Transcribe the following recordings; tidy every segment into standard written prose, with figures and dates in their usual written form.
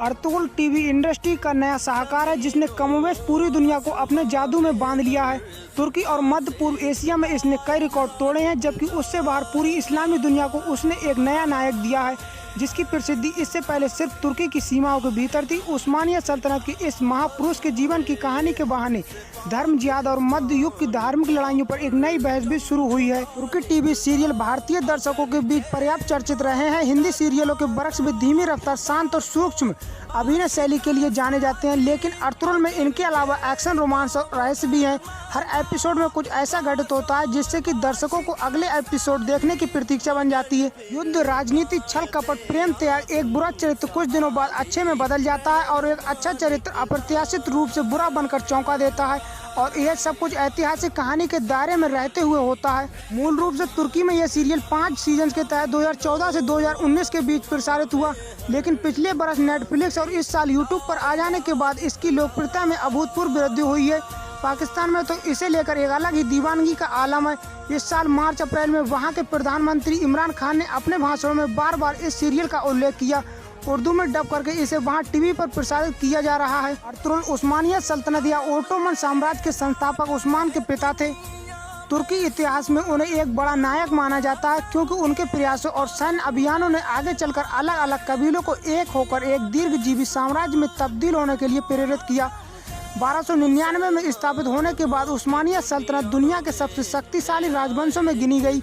Ertugrul TV industry का नया शाहकार है जिसने कमोबेश पूरी दुनिया को अपने जादू में बांध लिया है। तुर्की और मध्य पूर्व एशिया में इसने कई रिकॉर्ड तोड़े हैं, जबकि उससे बाहर पूरी इस्लामी दुनिया को उसने एक नया नायक दिया है जिसकी प्रसिद्धि इससे पहले सिर्फ तुर्की की सीमाओं के भीतर थी। उस्मानिया सल्तनत की इस महापुरुष के जीवन की कहानी के बहाने धर्म, जिहाद और मध्य युग की धार्मिक लड़ाइयों पर एक नई बहस भी शुरू हुई है। तुर्की टीवी सीरियल भारतीय दर्शकों के बीच पर्याप्त चर्चित रहे हैं। हिंदी सीरियलों के बरक्स भी धीमी रफ्तार, शांत और सूक्ष्म अभिनय शैली के लिए जाने जाते हैं, लेकिन अर्तुगरुल में इनके अलावा एक्शन, रोमांस और रहस्य भी हैं। हर एपिसोड में कुछ ऐसा घटित होता है जिससे कि दर्शकों को अगले एपिसोड देखने की प्रतीक्षा बन जाती है। युद्ध, राजनीति, छल कपट, प्रेम त्याग, एक बुरा चरित्र कुछ दिनों बाद अच्छे में बदल जाता है और एक अच्छा चरित्र अप्रत्याशित रूप से बुरा बनकर चौंका देता है, और यह सब कुछ ऐतिहासिक कहानी के दायरे में रहते हुए होता है। मूल रूप से तुर्की में यह सीरियल 5 सीजन के तहत 2014 से 2019 के बीच प्रसारित हुआ, लेकिन पिछले बरस नेटफ्लिक्स और इस साल यूट्यूब पर आ जाने के बाद इसकी लोकप्रियता में अभूतपूर्व वृद्धि हुई है। पाकिस्तान में तो इसे लेकर एक अलग ही दीवानगी का आलम है। इस साल मार्च अप्रैल में वहां के प्रधानमंत्री इमरान खान ने अपने भाषणों में बार बार इस सीरियल का उल्लेख किया। उर्दू में डब करके इसे वहां टीवी पर प्रसारित किया जा रहा है। अर्तुगरुल उस्मानिया सल्तनत या ओटोमन साम्राज्य के संस्थापक उस्मान के पिता थे। तुर्की इतिहास में उन्हें एक बड़ा नायक माना जाता है क्योंकि उनके प्रयासों और सैन्य अभियानों ने आगे चलकर अलग अलग कबीलों को एक होकर एक दीर्घजीवी साम्राज्य में तब्दील होने के लिए प्रेरित किया। 1299 में स्थापित होने के बाद उस्मानिया सल्तनत दुनिया के सबसे शक्तिशाली राजवंशों में गिनी गई।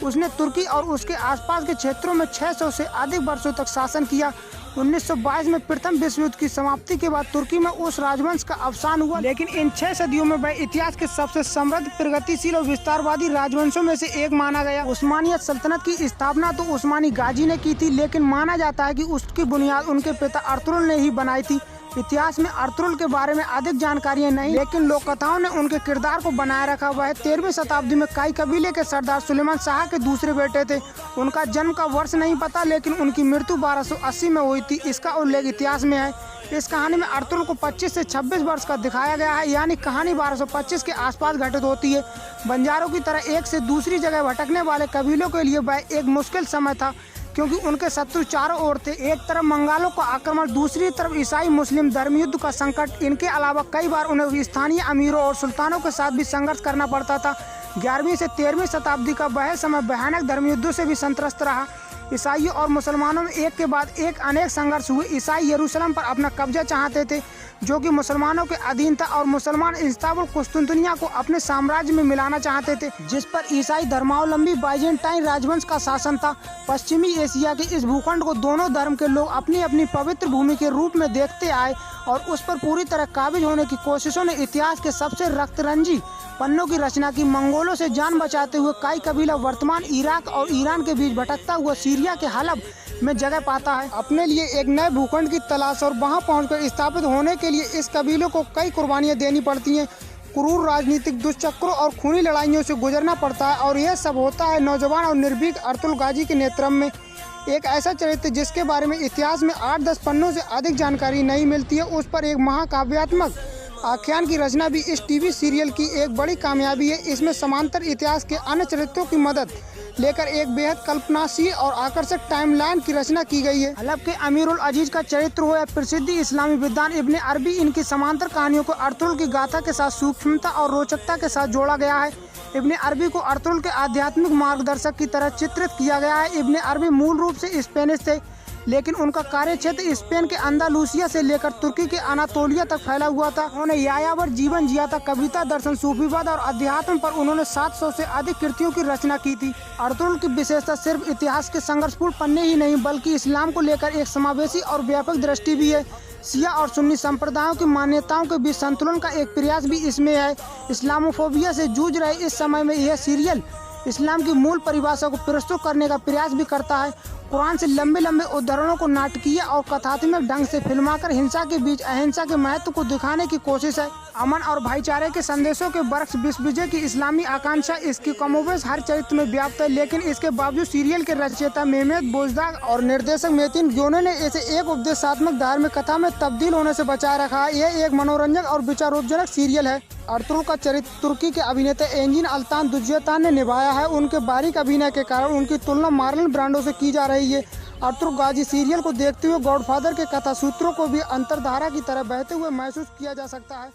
उसने तुर्की और उसके आसपास के क्षेत्रों में 600 से अधिक वर्षों तक शासन किया। 1922 में प्रथम विश्व युद्ध की समाप्ति के बाद तुर्की में उस राजवंश का अवसान हुआ, लेकिन इन 6 सदियों में वह इतिहास के सबसे समृद्ध, प्रगतिशील और विस्तारवादी राजवंशों में से एक माना गया। उस्मानिया सल्तनत की स्थापना तो उस्मानी गाजी ने की थी, लेकिन माना जाता है कि उसकी बुनियाद उनके पिता अर्तुगरुल ने ही बनाई थी। इतिहास में अर्तुगरुल के बारे में अधिक जानकारियां नहीं, लेकिन लोक कथाओं ने उनके किरदार को बनाए रखा हुआ है। 13वीं शताब्दी में काई कबीले के सरदार सुलेमान शाह के दूसरे बेटे थे। उनका जन्म का वर्ष नहीं पता, लेकिन उनकी मृत्यु 1280 में हुई थी। इसका उल्लेख इतिहास में है। इस कहानी में अर्तुगरुल को 25 से 26 वर्ष का दिखाया गया है, यानी कहानी 1225 के आसपास घटित होती है। बंजारों की तरह एक से दूसरी जगह भटकने वाले कबीलों के लिए वह एक मुश्किल समय था, क्योंकि उनके शत्रु चारों ओर थे। एक तरफ मंगालों का आक्रमण, दूसरी तरफ ईसाई मुस्लिम धर्मयुद्ध का संकट। इनके अलावा कई बार उन्हें स्थानीय अमीरों और सुल्तानों के साथ भी संघर्ष करना पड़ता था। 11वीं से 13वीं शताब्दी का वह समय भयानक धर्मयुद्धों से भी संतरस्त रहा। ईसाइयों और मुसलमानों में एक के बाद एक अनेक संघर्ष हुए। ईसाई यरूशलेम पर अपना कब्जा चाहते थे, जो कि मुसलमानों के अधीन था, और मुसलमान इस्तांबुल कुस्तुंतनिया को अपने साम्राज्य में मिलाना चाहते थे, जिस पर ईसाई धर्मावलंबी बाइजेंटाइन राजवंश का शासन था। पश्चिमी एशिया के इस भूखंड को दोनों धर्म के लोग अपनी अपनी पवित्र भूमि के रूप में देखते आए, और उस पर पूरी तरह काबिज होने की कोशिशों ने इतिहास के सबसे रक्तरंजी पन्नों की रचना की। मंगोलों से जान बचाते हुए काई कबीला वर्तमान इराक और ईरान के बीच भटकता हुआ सीरिया के हलब में जगह पाता है। अपने लिए एक नए भूखंड की तलाश और वहां पहुंचकर स्थापित होने के लिए इस कबीलों को कई कुर्बानियां देनी पड़ती हैं। क्रूर राजनीतिक दुष्चक्रों और खूनी लड़ाइयों से गुजरना पड़ता है, और यह सब होता है नौजवान और निर्भीक अर्तुगरुल गाजी के नेतृत्व में। एक ऐसा चरित्र जिसके बारे में इतिहास में 8-10 पन्नों से अधिक जानकारी नहीं मिलती है, उस पर एक महाकाव्यात्मक आख्यान की रचना भी इस टीवी सीरियल की एक बड़ी कामयाबी है। इसमें समांतर इतिहास के अन्य चरित्रों की मदद लेकर एक बेहद कल्पनाशील और आकर्षक टाइमलाइन की रचना की गई है। हलब के अमीरुल अजीज का चरित्र हो या प्रसिद्ध इस्लामी विद्वान इब्ने अरबी, इनकी समांतर कहानियों को अर्तुगरुल की गाथा के साथ सूक्ष्मता और रोचकता के साथ जोड़ा गया है। इब्ने अरबी को अर्तुगरुल के आध्यात्मिक मार्गदर्शक की तरह चित्रित किया गया है। इब्ने अरबी मूल रूप से स्पेनिश थे, लेकिन उनका कार्यक्षेत्र स्पेन के अंदालूसिया से लेकर तुर्की के अनातोलिया तक फैला हुआ था। उन्होंने यायावर जीवन जिया था। कविता, दर्शन, सूफीवाद और अध्यात्म पर उन्होंने 700 से अधिक कृतियों की रचना की थी। अर्तुगरुल की विशेषता सिर्फ इतिहास के संघर्षपूर्ण पन्ने ही नहीं, बल्कि इस्लाम को लेकर एक समावेशी और व्यापक दृष्टि भी है। शिया और सुन्नी संप्रदायों की मान्यताओं के बीच संतुलन का एक प्रयास भी इसमें है। इस्लामोफोबिया से जूझ रहे इस समय में यह सीरियल इस्लाम की मूल परिभाषा को प्रस्तुत करने का प्रयास भी करता है। कुरान से लंबे लंबे उद्धरणों को नाटकीय और कथात्मक ढंग से फिल्माकर हिंसा के बीच अहिंसा के महत्व को दिखाने की कोशिश है। अमन और भाईचारे के संदेशों के बरक्स विश्व विजय की इस्लामी आकांक्षा इसकी कमोबेश हर चरित्र में व्याप्त है, लेकिन इसके बावजूद सीरियल के रचयिता मेहमेत बोजदाग और निर्देशक मेतिन ग्योने ने इसे एक उपदेशात्मक धार्मिक कथा में तब्दील होने से बचाए रखा है। यह एक मनोरंजक और विचारोत्तेजक सीरियल है। अर्तुगरुल का चरित्र तुर्की के अभिनेता एंजिन अल्तान दुज्यतान ने निभाया है। उनके बारीक अभिनय के कारण उनकी तुलना मार्लन ब्रांडो से की जा रही है। अर्थुर गाजी सीरियल को देखते हुए गॉडफादर के कथा सूत्रों को भी अंतर्धारा की तरह बहते हुए महसूस किया जा सकता है।